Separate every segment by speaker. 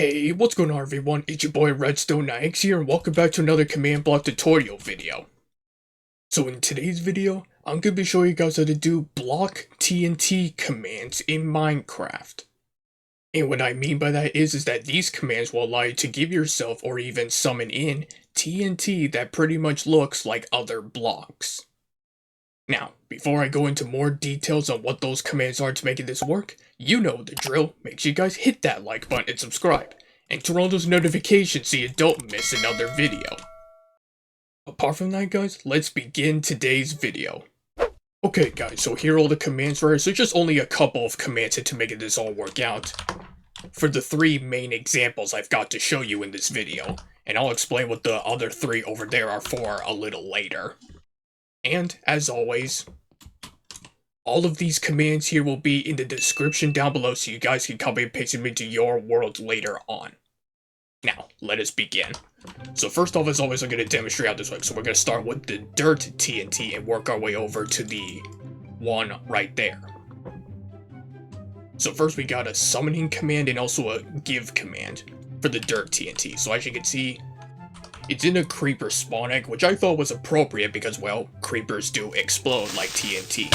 Speaker 1: Hey, what's going on everyone? It's your boy Redstone9X here and welcome back to another command block tutorial video. So in today's video, I'm going to be showing you guys how to do block TNT commands in Minecraft. And what I mean by that is that these commands will allow you to give yourself or even summon in TNT that pretty much looks like other blocks. Now, before I go into more details on what those commands are to make this work, you know the drill. Make sure you guys hit that like button and subscribe. And turn on those notifications so you don't miss another video. Apart from that guys, let's begin today's video. Okay guys, so here are all the commands right here. So just only a couple of commands to make this all work out. For the three main examples I've got to show you in this video. And I'll explain what the other three over there are for a little later. And, as always, all of these commands here will be in the description down below so you guys can copy and paste them into your world later on. Now, let us begin. So first off, as always, I'm going to demonstrate how this works. So we're going to start with the dirt TNT and work our way over to the one right there. So first we got a summoning command and also a give command for the dirt TNT. So as you can see, it's in a creeper spawn egg, which I thought was appropriate because, well, creepers do explode like TNT.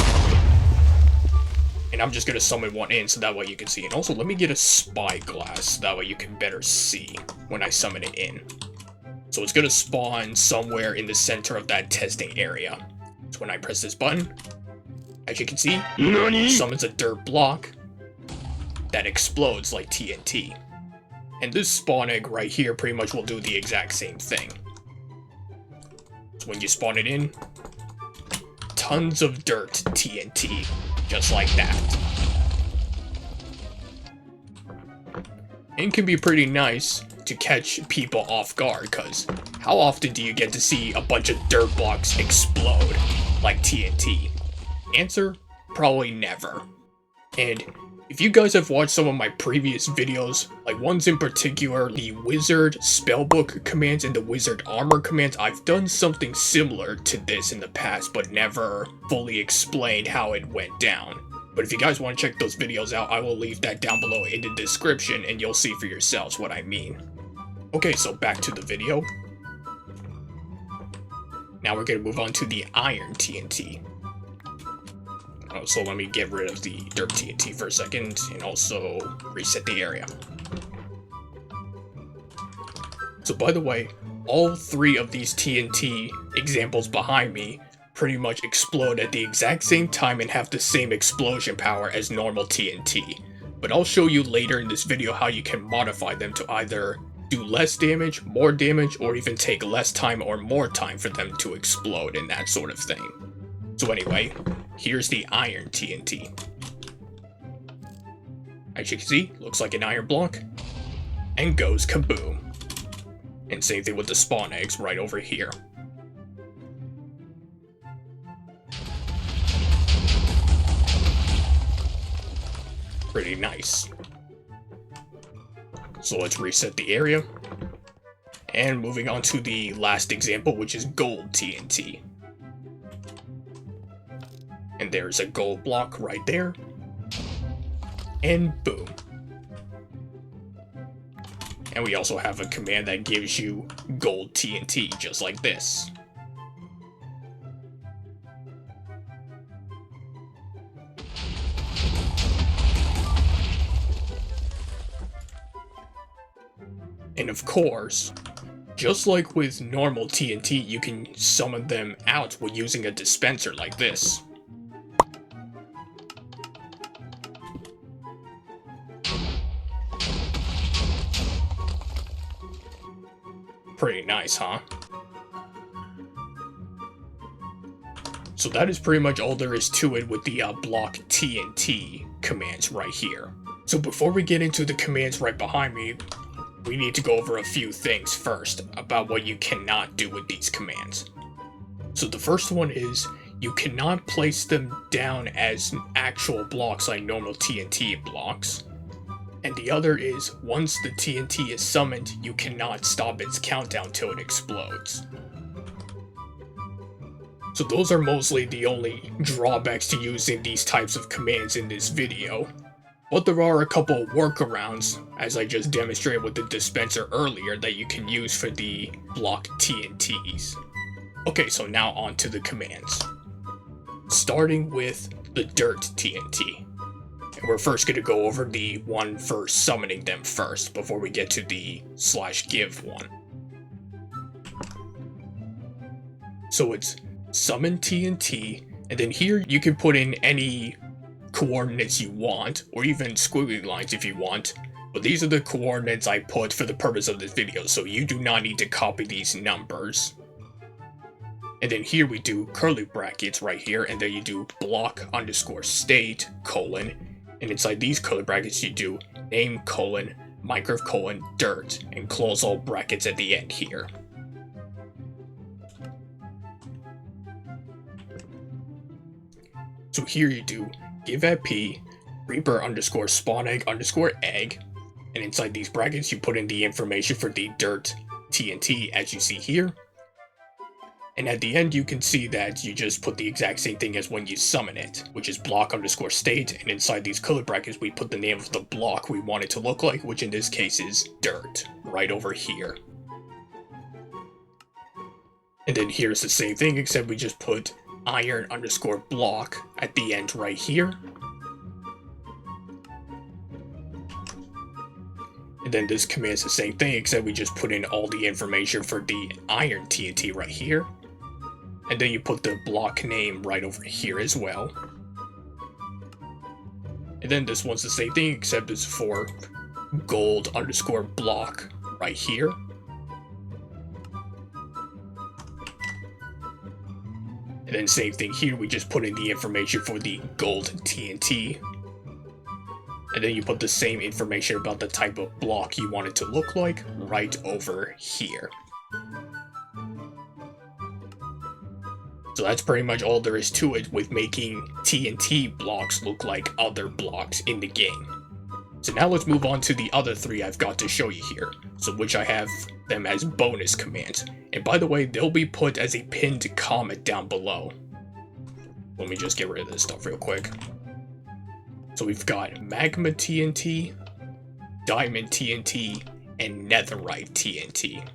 Speaker 1: And I'm just going to summon one in so that way you can see. And also, let me get a spyglass so that way you can better see when I summon it in. So it's going to spawn somewhere in the center of that testing area. So when I press this button, as you can see, it summons a dirt block that explodes like TNT. And this spawn egg right here pretty much will do the exact same thing. So when you spawn it in, tons of dirt TNT, just like that. And it can be pretty nice to catch people off guard, because how often do you get to see a bunch of dirt blocks explode like TNT? Answer, probably never. And if you guys have watched some of my previous videos, like ones in particular, the wizard spellbook commands and the wizard armor commands, I've done something similar to this in the past, but never fully explained how it went down. But if you guys want to check those videos out, I will leave that down below in the description and you'll see for yourselves what I mean. Okay, so back to the video. Now we're going to move on to the iron TNT. So let me get rid of the dirt TNT for a second, and also reset the area. So by the way, all three of these TNT examples behind me pretty much explode at the exact same time and have the same explosion power as normal TNT. But I'll show you later in this video how you can modify them to either do less damage, more damage, or even take less time or more time for them to explode and that sort of thing. So anyway, here's the iron TNT. As you can see, looks like an iron block, and goes kaboom. And same thing with the spawn eggs right over here. Pretty nice. So let's reset the area. And moving on to the last example, which is gold TNT. And there's a gold block right there. And boom. And we also have a command that gives you gold TNT, just like this. And of course, just like with normal TNT, you can summon them out with using a dispenser like this. Pretty nice, huh? So that is pretty much all there is to it with the block TNT commands right here. So before we get into the commands right behind me, we need to go over a few things first about what you cannot do with these commands. So the first one is, you cannot place them down as actual blocks like normal TNT blocks. And the other is, once the TNT is summoned, you cannot stop its countdown till it explodes. So those are mostly the only drawbacks to using these types of commands in this video. But there are a couple workarounds, as I just demonstrated with the dispenser earlier, that you can use for the block TNTs. Okay, so now on to the commands. Starting with the dirt TNT. And we're first going to go over the one for summoning them first, before we get to the /give one. So it's summon TNT, and then here you can put in any coordinates you want, or even squiggly lines if you want, but these are the coordinates I put for the purpose of this video, so you do not need to copy these numbers. And then here we do curly brackets right here, and then you do block_state, and inside these curly brackets you do name, Minecraft, dirt, and close all brackets at the end here. So here you do give at p, reaper_spawn_egg, and inside these brackets you put in the information for the dirt TNT as you see here. And at the end you can see that you just put the exact same thing as when you summon it, which is block_state, and inside these color brackets we put the name of the block we want it to look like, which in this case is dirt, right over here. And then here's the same thing, except we just put iron_block at the end right here. And then this command is the same thing, except we just put in all the information for the iron TNT right here. And then you put the block name right over here as well. And then this one's the same thing, except it's for gold_block right here. And then same thing here, we just put in the information for the gold TNT. And then you put the same information about the type of block you want it to look like right over here. So that's pretty much all there is to it with making TNT blocks look like other blocks in the game. So now let's move on to the other three I've got to show you here, so which I have them as bonus commands. And by the way, they'll be put as a pinned comment down below. Let me just get rid of this stuff real quick. So we've got magma TNT, diamond TNT, and netherite TNT.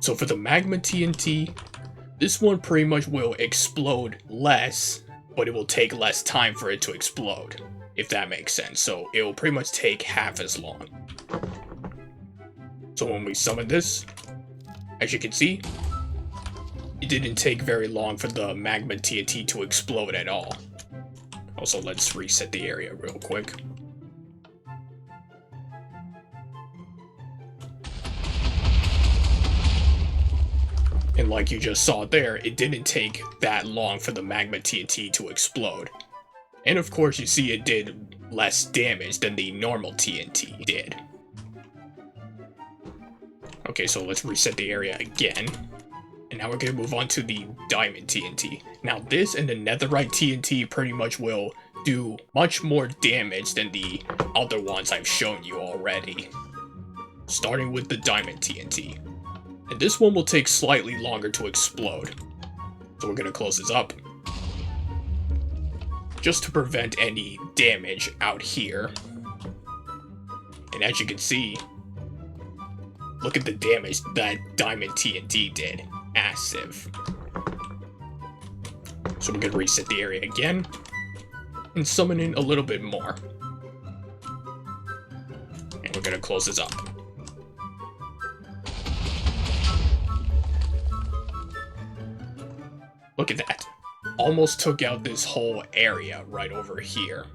Speaker 1: So for the magma TNT, this one pretty much will explode less, but it will take less time for it to explode, if that makes sense. So it will pretty much take half as long. So when we summon this, as you can see, it didn't take very long for the magma TNT to explode at all. Also, let's reset the area real quick. And like you just saw there, it didn't take that long for the magma TNT to explode. And of course you see it did less damage than the normal TNT did. Okay, so let's reset the area again. And now we're going to move on to the diamond TNT. Now this and the netherite TNT pretty much will do much more damage than the other ones I've shown you already. Starting with the diamond TNT. And this one will take slightly longer to explode. So we're going to close this up, just to prevent any damage out here. And as you can see, look at the damage that diamond TNT did. Massive. So we're going to reset the area again and summon in a little bit more. And we're going to close this up. Look at that. Almost took out this whole area right over here.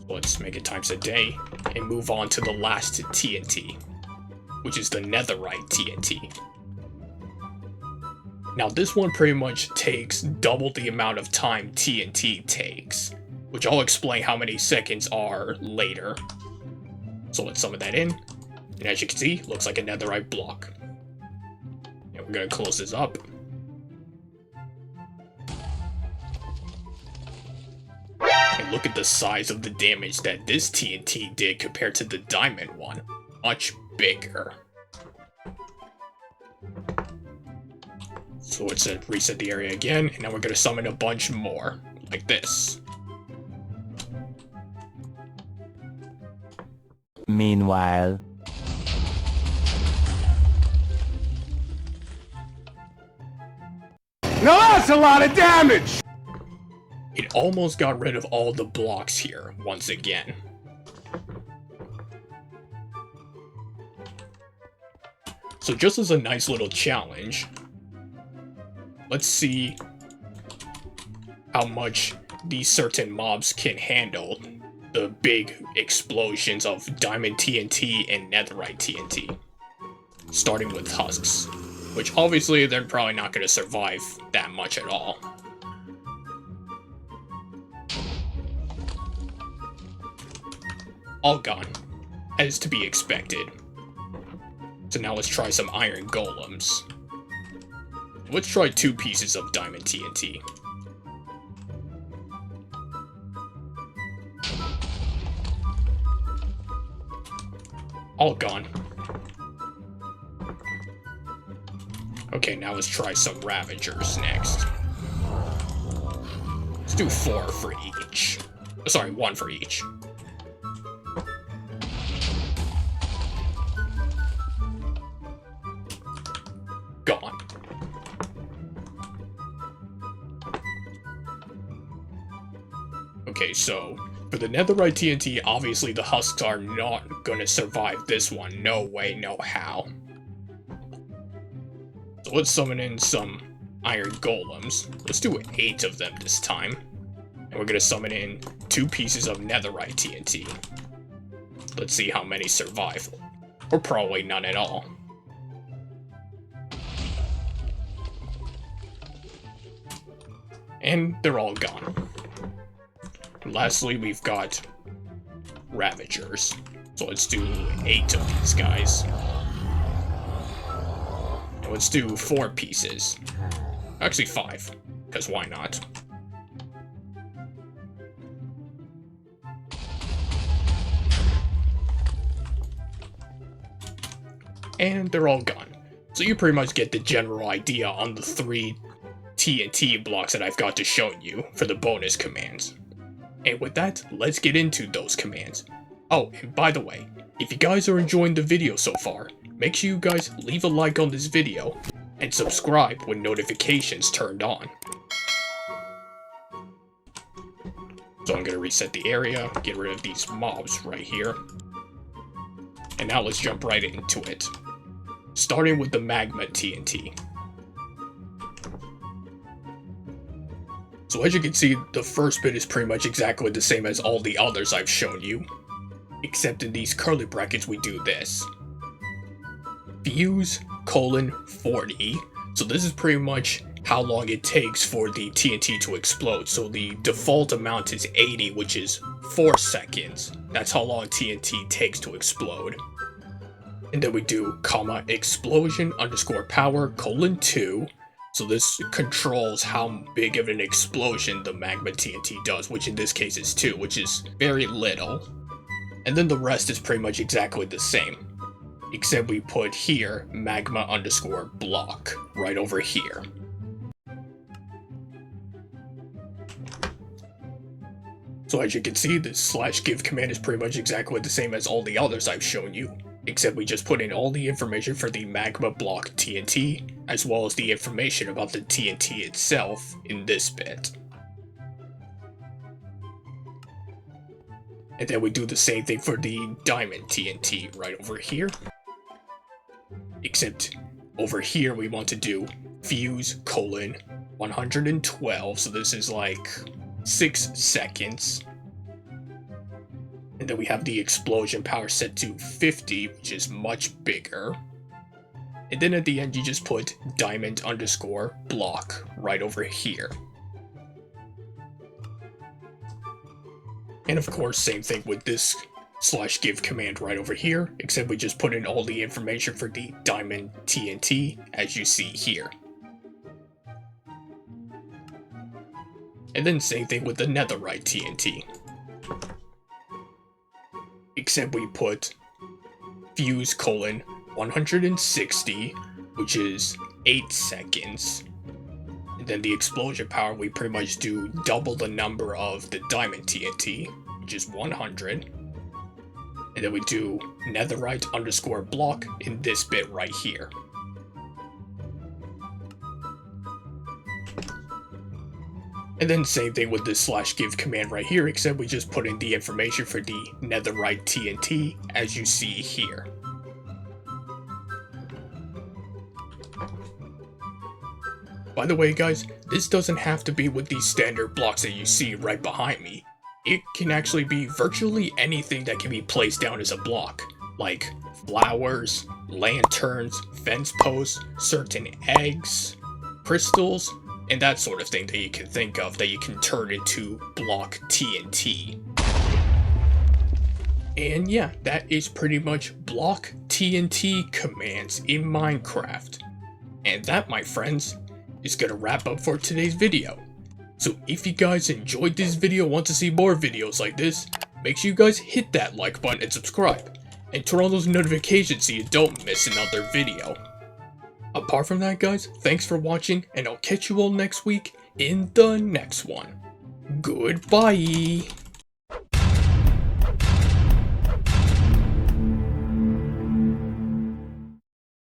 Speaker 1: So let's make it times a day and move on to the last TNT, which is the netherite TNT. Now this one pretty much takes double the amount of time TNT takes, which I'll explain how many seconds are later. So let's summon that in, and as you can see, looks like a netherite block. And we're gonna close this up. And look at the size of the damage that this TNT did compared to the diamond one. Much bigger. So let's reset the area again, and now we're going to summon a bunch more, like this.
Speaker 2: Meanwhile.
Speaker 3: Now that's a lot of damage!
Speaker 1: It almost got rid of all the blocks here, once again. So just as a nice little challenge, let's see how much these certain mobs can handle the big explosions of Diamond TNT and Netherite TNT. Starting with husks, which obviously they're probably not going to survive that much at all. All gone, as to be expected. So now let's try some iron golems. Let's try 2 pieces of Diamond TNT. All gone. Okay, now let's try some Ravagers next. Let's do 4 for each. Sorry, 1 for each. Gone. Okay, so for the Netherite TNT, obviously the husks are not gonna survive this one. No way, no how. So let's summon in some iron golems. Let's do 8 of them this time. And we're gonna summon in 2 pieces of Netherite TNT. Let's see how many survive. Or probably none at all. And they're all gone. And lastly, we've got Ravagers. So let's do 8 of these guys. And let's do 4 pieces. Actually 5, because why not? And they're all gone. So you pretty much get the general idea on the 3 TNT blocks that I've got to show you for the bonus commands. And with that, let's get into those commands. Oh, and by the way, if you guys are enjoying the video so far, make sure you guys leave a like on this video and subscribe with notifications turned on. So I'm going to reset the area, get rid of these mobs right here. And now let's jump right into it. Starting with the Magma TNT. So as you can see, the first bit is pretty much exactly the same as all the others I've shown you. Except in these curly brackets we do this. Fuse, 40. So this is pretty much how long it takes for the TNT to explode. So the default amount is 80, which is 4 seconds. That's how long TNT takes to explode. And then we do, explosion _ power, 2. So this controls how big of an explosion the Magma TNT does, which in this case is 2, which is very little. And then the rest is pretty much exactly the same. Except we put here, Magma _ block, right over here. So as you can see, this /give command is pretty much exactly the same as all the others I've shown you. Except we just put in all the information for the Magma block TNT, as well as the information about the TNT itself in this bit. And then we do the same thing for the Diamond TNT right over here. Except over here we want to do Fuse, 112, so this is like 6 seconds. And then we have the explosion power set to 50, which is much bigger. And then at the end you just put Diamond _ block right over here. And of course, same thing with this /give command right over here, except we just put in all the information for the Diamond TNT, as you see here. And then same thing with the Netherite TNT. Except we put Fuse, 160, which is 8 seconds. And then the explosion power, we pretty much do double the number of the Diamond TNT, which is 100. And then we do netherite underscore block in this bit right here. And then same thing with this /give command right here, except we just put in the information for the netherite TNT as you see here. By the way guys, this doesn't have to be with these standard blocks that you see right behind me. It can actually be virtually anything that can be placed down as a block, like flowers, lanterns, fence posts, certain eggs, crystals, and that sort of thing that you can think of that you can turn into block TNT. And yeah, that is pretty much block TNT commands in Minecraft. And that, my friends, is gonna wrap up for today's video. So if you guys enjoyed this video and want to see more videos like this, make sure you guys hit that like button and subscribe, and turn on those notifications so you don't miss another video. Apart from that guys, thanks for watching, and I'll catch you all next week in the next one. Goodbye!